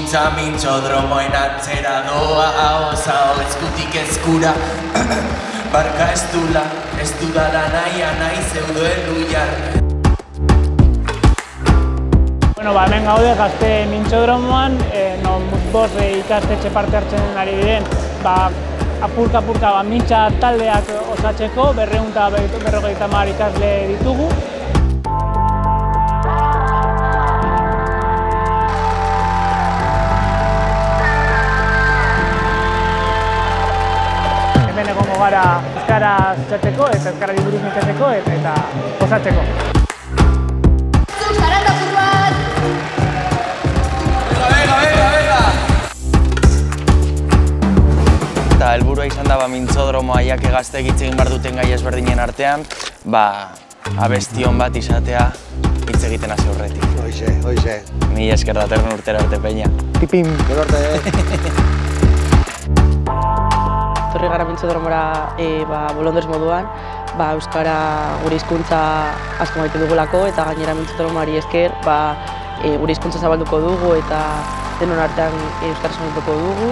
Hizkuntza mintxodromoen atzera doa, hau eskutik eskura. Barka ez dudala nahi zeuduen luiar. Hemen gaude Gazte mintxodromoan, non bost ikastetxe parte hartzen ari diren, apurka mintxa taldeak osatzeko, 250 ikasle ditugu. Hemen egongo gara euskara zertzeko eta euskarari buruz mintzatzeko eta osatzeko. Eta helburua izan da mintzodromoa jake gazteek hitz egin behar duten gai ezberdinen artean, abestion bat izatea hitz egiten hasi aurretik. Hoize. Mila esker datorren urtera arte peña. Pipim, gero arte. Etorri gara mintzodromora bolondres moduan, euskara gure hizkuntza asko maite dugulako eta gainera mintzodromoari esker gure hizkuntza zabalduko dugu eta denon artean euskaraz zabalduko dugu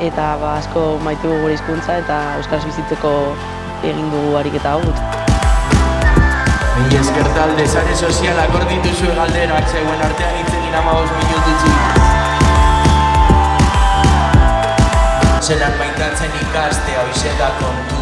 eta asko maite dugu gure hizkuntza eta euskaraz bizitzeko egin dugu ariketa hau. Mila esker talde sare sozialak hor dituzue galderak, zeuen artean hitz egin 15 minututxik. Zelan maitatzen ikastea hoize da kontu.